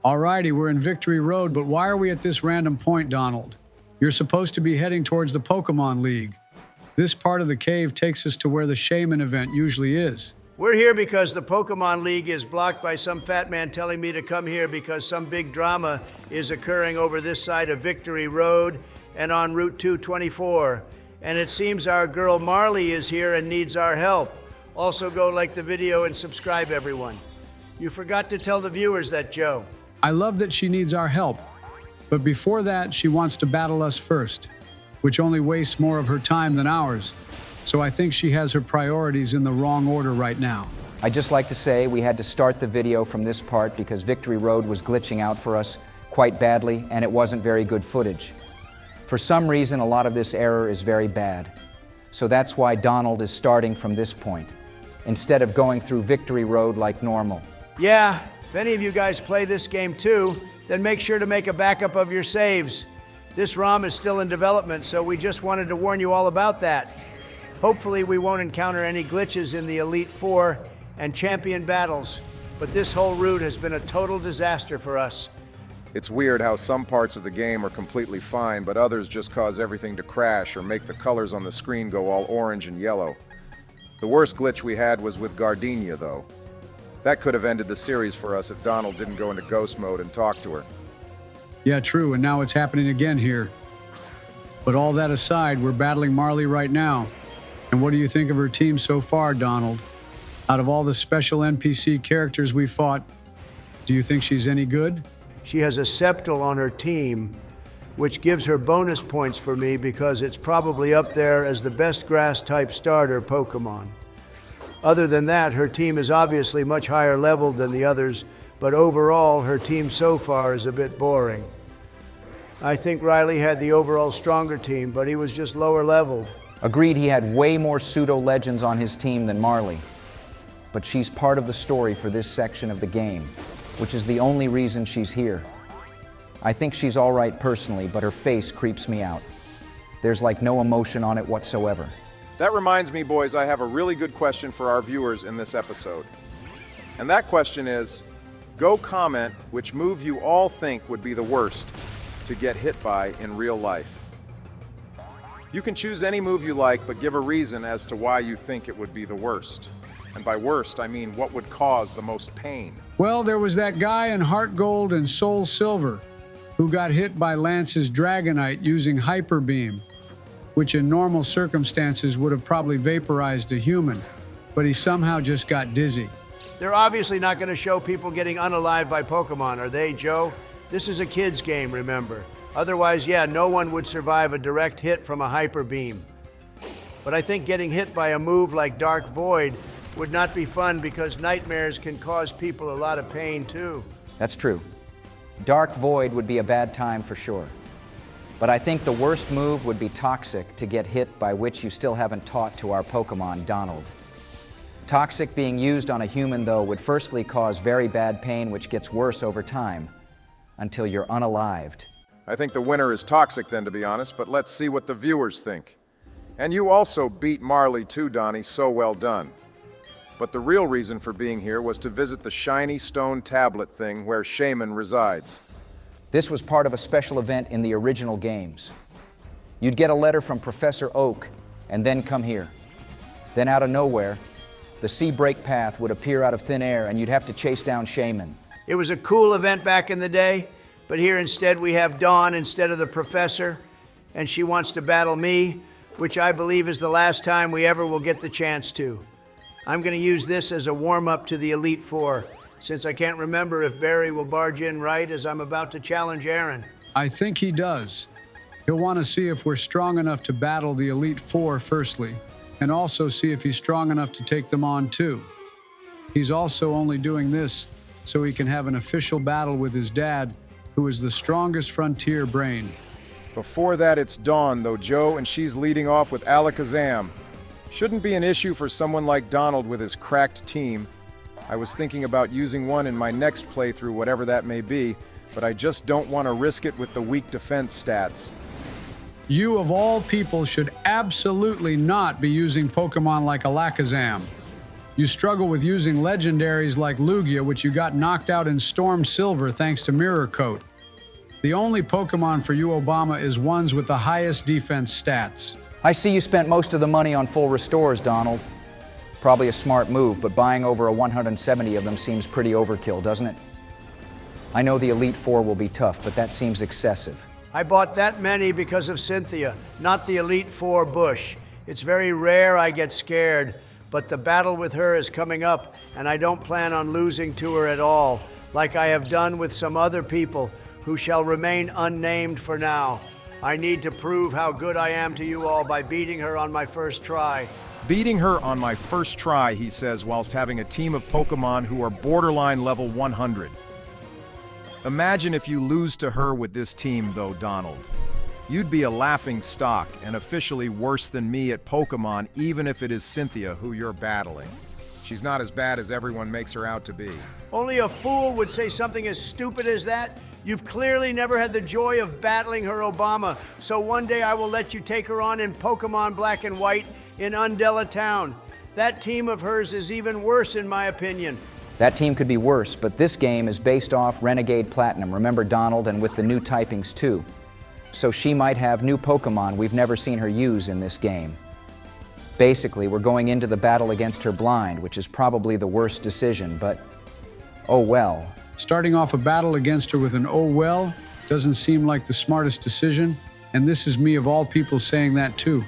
Alrighty, we're in Victory Road, but why are we at this random point, Donald? You're supposed to be heading towards the Pokemon League. This part of the cave takes us to where the Shaymin event usually is. We're here because the Pokemon League is blocked by some fat man telling me to come here because some big drama is occurring over this side of Victory Road and on Route 224. And it seems our girl Marley is here and needs our help. Also go like the video and subscribe, everyone. You forgot to tell the viewers that, Joe. I love that she needs our help, but before that, she wants to battle us first, which only wastes more of her time than ours. So I think she has her priorities in the wrong order right now. I'd just like to say we had to start the video from this part because Victory Road was glitching out for us quite badly and it wasn't very good footage. For some reason, a lot of this error is very bad. So that's why Donald is starting from this point, instead of going through Victory Road like normal. Yeah, if any of you guys play this game too, then make sure to make a backup of your saves. This ROM is still in development, so we just wanted to warn you all about that. Hopefully we won't encounter any glitches in the Elite Four and Champion battles, but this whole route has been a total disaster for us. It's weird how some parts of the game are completely fine, but others just cause everything to crash or make the colors on the screen go all orange and yellow. The worst glitch we had was with Gardenia, though. That could have ended the series for us if Donald didn't go into ghost mode and talk to her. Yeah, true, and now it's happening again here. But all that aside, we're battling Marley right now. And what do you think of her team so far, Donald? Out of all the special NPC characters we fought, do you think she's any good? She has a Sceptile on her team, which gives her bonus points for me because it's probably up there as the best grass-type starter Pokemon. Other than that, her team is obviously much higher leveled than the others, but overall, her team so far is a bit boring. I think Riley had the overall stronger team, but he was just lower leveled. Agreed, he had way more pseudo-legends on his team than Marley. But she's part of the story for this section of the game, which is the only reason she's here. I think she's all right personally, but her face creeps me out. There's like no emotion on it whatsoever. That reminds me, boys, I have a really good question for our viewers in this episode. And that question is, go comment which move you all think would be the worst to get hit by in real life. You can choose any move you like, but give a reason as to why you think it would be the worst. And by worst, I mean what would cause the most pain. Well, there was that guy in Heart Gold and Soul Silver who got hit by Lance's Dragonite using Hyper Beam, which in normal circumstances would have probably vaporized a human, but he somehow just got dizzy. They're obviously not going to show people getting unalived by Pokemon, are they, Joe? This is a kid's game, remember. Otherwise, yeah, no one would survive a direct hit from a Hyper Beam. But I think getting hit by a move like Dark Void would not be fun because nightmares can cause people a lot of pain too. That's true. Dark Void would be a bad time for sure. But I think the worst move would be Toxic to get hit by, which you still haven't taught to our Pokemon, Donald. Toxic being used on a human, though, would firstly cause very bad pain, which gets worse over time, until you're unalived. I think the winner is Toxic then, to be honest, but let's see what the viewers think. And you also beat Marley too, Donnie, so well done. But the real reason for being here was to visit the shiny stone tablet thing where Shaymin resides. This was part of a special event in the original games. You'd get a letter from Professor Oak and then come here. Then out of nowhere, the Sea Break Path would appear out of thin air and you'd have to chase down Shaymin. It was a cool event back in the day, but here instead we have Dawn instead of the Professor, and she wants to battle me, which I believe is the last time we ever will get the chance to. I'm going to use this as a warm-up to the Elite Four, since I can't remember if Barry will barge in right as I'm about to challenge Aaron. I think he does. He'll want to see if we're strong enough to battle the Elite Four firstly, and also see if he's strong enough to take them on too. He's also only doing this so he can have an official battle with his dad, who is the strongest frontier brain. Before that, it's Dawn, though, Joe, and she's leading off with Alakazam. Shouldn't be an issue for someone like Donald with his cracked team. I was thinking about using one in my next playthrough, whatever that may be, but I just don't want to risk it with the weak defense stats. You of all people should absolutely not be using Pokemon like Alakazam. You struggle with using legendaries like Lugia, which you got knocked out in Storm Silver thanks to Mirror Coat. The only Pokemon for you, Obama, is ones with the highest defense stats. I see you spent most of the money on full restores, Donald. Probably a smart move, but buying over a 170 of them seems pretty overkill, doesn't it? I know the Elite Four will be tough, but that seems excessive. I bought that many because of Cynthia, not the Elite Four Bush. It's very rare I get scared, but the battle with her is coming up, and I don't plan on losing to her at all, like I have done with some other people who shall remain unnamed for now. I need to prove how good I am to you all by beating her on my first try. Beating her on my first try, he says, whilst having a team of Pokemon who are borderline level 100. Imagine if you lose to her with this team, though, Donald. You'd be a laughing stock and officially worse than me at Pokemon, even if it is Cynthia who you're battling. She's not as bad as everyone makes her out to be. Only a fool would say something as stupid as that. You've clearly never had the joy of battling her, Obama, so one day I will let you take her on in Pokemon Black and White in Undella Town. That team of hers is even worse, in my opinion. That team could be worse, but this game is based off Renegade Platinum. Remember, Donald, and with the new typings too. So she might have new Pokemon we've never seen her use in this game. Basically, we're going into the battle against her blind, which is probably the worst decision, but oh well. Starting off a battle against her with an oh well doesn't seem like the smartest decision, and this is me of all people saying that too.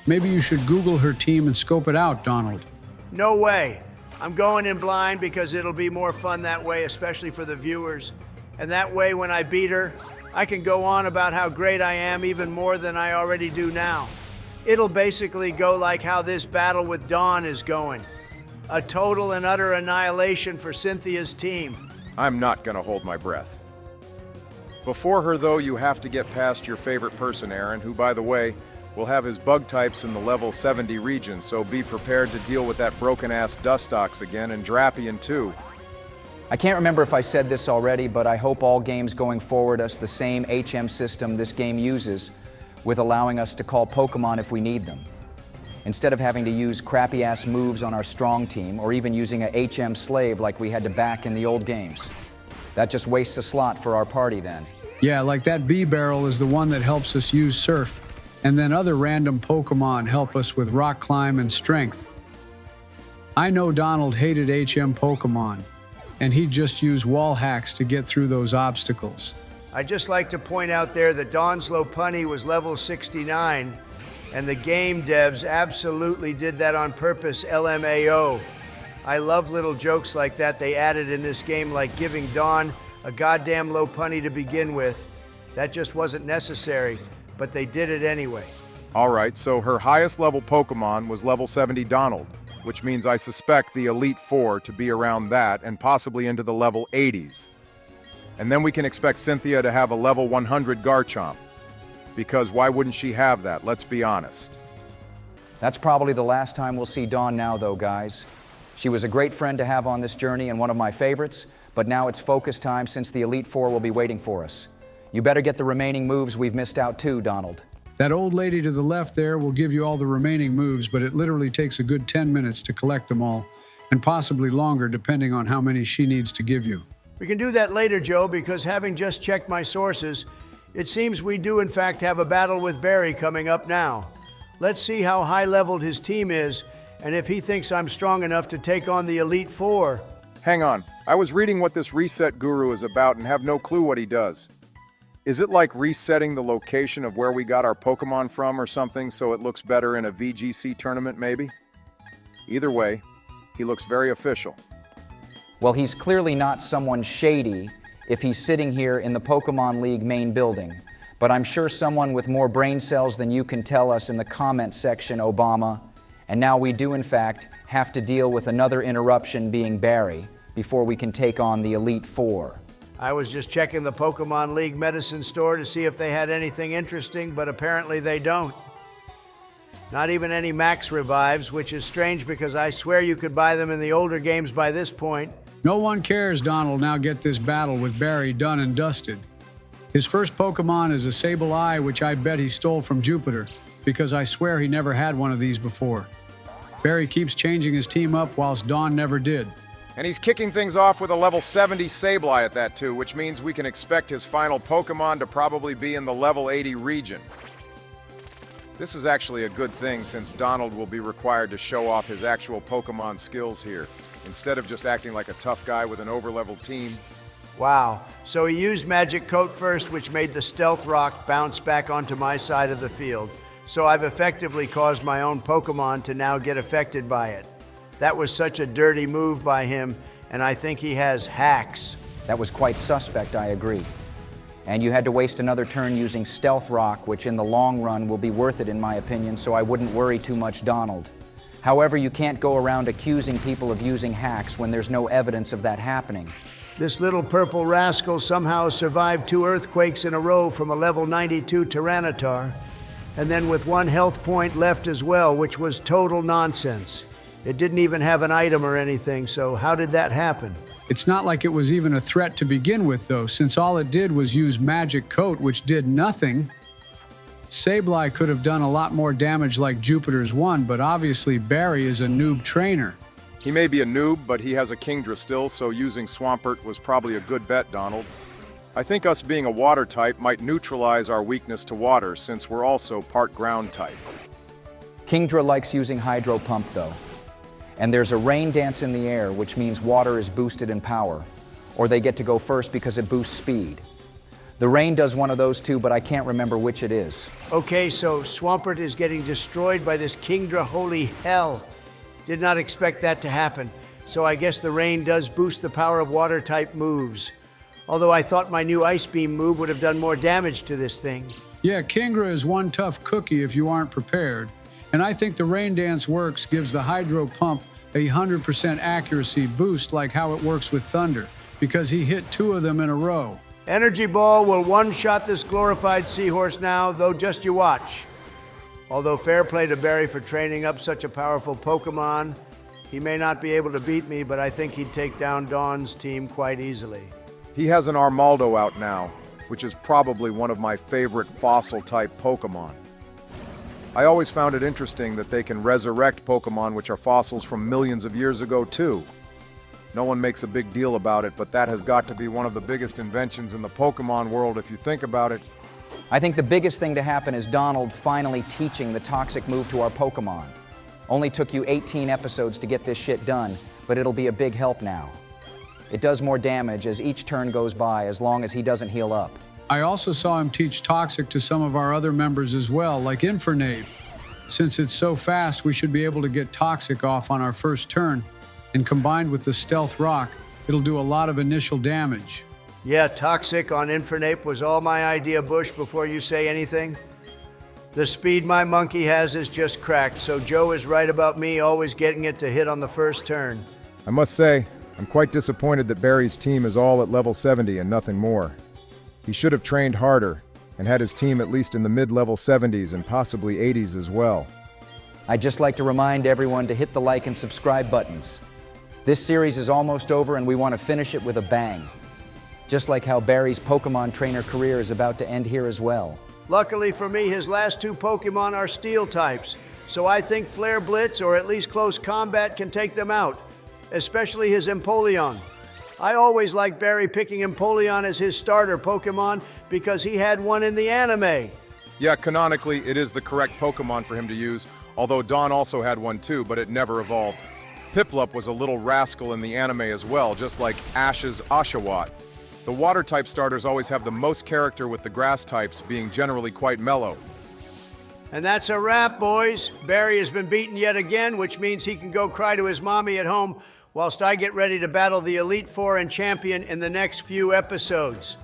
Maybe you should Google her team and scope it out, Donald. No way. I'm going in blind because it'll be more fun that way, especially for the viewers. And that way, when I beat her, I can go on about how great I am even more than I already do now. It'll basically go like how this battle with Dawn is going. A total and utter annihilation for Cynthia's team. I'm not gonna hold my breath. Before her, though, you have to get past your favorite person, Aaron, who, by the way, will have his bug types in the level 70 region, so be prepared to deal with that broken-ass Dustox again, and Drapion too. I can't remember if I said this already, but I hope all games going forward us the same HM system this game uses, with allowing us to call Pokemon if we need them. Instead of having to use crappy-ass moves on our strong team, or even using a HM slave like we had to back in the old games. That just wastes a slot for our party then. Yeah, like that B-Barrel is the one that helps us use Surf, and then other random Pokemon help us with Rock Climb and Strength. I know Donald hated HM Pokemon, and he'd just use wall hacks to get through those obstacles. I'd just like to point out there that Dawn's Lopunny was level 69, and the game devs absolutely did that on purpose, LMAO. I love little jokes like that they added in this game, like giving Dawn a goddamn Lopunny to begin with. That just wasn't necessary, but they did it anyway. Alright, so her highest level Pokemon was level 70 Donald, which means I suspect the Elite Four to be around that and possibly into the level 80s. And then we can expect Cynthia to have a level 100 Garchomp. Because why wouldn't she have that, let's be honest. That's probably the last time we'll see Dawn now, though, guys. She was a great friend to have on this journey and one of my favorites, but now it's focus time since the Elite Four will be waiting for us. You better get the remaining moves we've missed out too, Donald. That old lady to the left there will give you all the remaining moves, but it literally takes a good 10 minutes to collect them all, and possibly longer depending on how many she needs to give you. We can do that later, Joe, because having just checked my sources, it seems we do in fact have a battle with Barry coming up now. Let's see how high-leveled his team is, and if he thinks I'm strong enough to take on the Elite Four. Hang on, I was reading what this reset guru is about and have no clue what he does. Is it like resetting the location of where we got our Pokemon from or something so it looks better in a VGC tournament maybe? Either way, he looks very official. Well, he's clearly not someone shady if he's sitting here in the Pokemon League main building, but I'm sure someone with more brain cells than you can tell us in the comment section, Obama. And now we do, in fact, have to deal with another interruption being Barry before we can take on the Elite Four. I was just checking the Pokemon League medicine store to see if they had anything interesting, but apparently they don't. Not even any max revives, which is strange because I swear you could buy them in the older games by this point. No one cares, Donald. Now get this battle with Barry done and dusted. His first Pokemon is a Sableye, which I bet he stole from Jupiter, because I swear he never had one of these before. Barry keeps changing his team up whilst Dawn never did. And he's kicking things off with a level 70 Sableye at that too, which means we can expect his final Pokemon to probably be in the level 80 region. This is actually a good thing since Donald will be required to show off his actual Pokemon skills here, instead of just acting like a tough guy with an over-leveled team. Wow. So he used Magic Coat first, which made the Stealth Rock bounce back onto my side of the field. So I've effectively caused my own Pokemon to now get affected by it. That was such a dirty move by him, and I think he has hacks. That was quite suspect, I agree. And you had to waste another turn using Stealth Rock, which in the long run will be worth it in my opinion, so I wouldn't worry too much, Donald. However, you can't go around accusing people of using hacks when there's no evidence of that happening. This little purple rascal somehow survived 2 earthquakes in a row from a level 92 Tyranitar, and then with 1 health point left as well, which was total nonsense. It didn't even have an item or anything, so how did that happen? It's not like it was even a threat to begin with, though, since all it did was use Magic Coat, which did nothing. Sableye could have done a lot more damage like Jupiter's one, but obviously Barry is a noob trainer. He may be a noob, but he has a Kingdra still, so using Swampert was probably a good bet, Donald. I think us being a water type might neutralize our weakness to water, since we're also part ground type. Kingdra likes using Hydro Pump, though. And there's a rain dance in the air, which means water is boosted in power, or they get to go first because it boosts speed. The rain does one of those two, but I can't remember which it is. Okay, so Swampert is getting destroyed by this Kingdra. Holy hell. Did not expect that to happen. So I guess the rain does boost the power of water type moves. Although I thought my new Ice Beam move would have done more damage to this thing. Yeah, Kingdra is one tough cookie if you aren't prepared. And I think the Rain Dance works gives the Hydro Pump a 100% accuracy boost like how it works with Thunder, because he hit 2 of them in a row. Energy Ball will one-shot this glorified seahorse now, though just you watch. Although fair play to Barry for training up such a powerful Pokemon, he may not be able to beat me, but I think he'd take down Dawn's team quite easily. He has an Armaldo out now, which is probably one of my favorite fossil-type Pokemon. I always found it interesting that they can resurrect Pokemon which are fossils from millions of years ago, too. No one makes a big deal about it, but that has got to be one of the biggest inventions in the Pokemon world if you think about it. I think the biggest thing to happen is Donald finally teaching the toxic move to our Pokemon. Only took you 18 episodes to get this shit done, but it'll be a big help now. It does more damage as each turn goes by, as long as he doesn't heal up. I also saw him teach Toxic to some of our other members as well, like Infernape. Since it's so fast, we should be able to get Toxic off on our first turn, and combined with the Stealth Rock, it'll do a lot of initial damage. Yeah, Toxic on Infernape was all my idea, Bush, before you say anything. The speed my monkey has is just cracked, so Joe is right about me always getting it to hit on the first turn. I must say, I'm quite disappointed that Barry's team is all at level 70 and nothing more. He should have trained harder and had his team at least in the mid-level 70s and possibly 80s as well. I'd just like to remind everyone to hit the like and subscribe buttons. This series is almost over and we want to finish it with a bang. Just like how Barry's Pokemon trainer career is about to end here as well. Luckily for me, his last 2 Pokemon are Steel types, so I think Flare Blitz or at least close combat can take them out, especially his Empoleon. I always liked Barry picking Empoleon as his starter Pokemon because he had one in the anime. Yeah, canonically, it is the correct Pokemon for him to use, although Dawn also had one too, but it never evolved. Piplup was a little rascal in the anime as well, just like Ash's Oshawott. The water-type starters always have the most character, with the grass types being generally quite mellow. And that's a wrap, boys. Barry has been beaten yet again, which means he can go cry to his mommy at home whilst I get ready to battle the Elite Four and Champion in the next few episodes.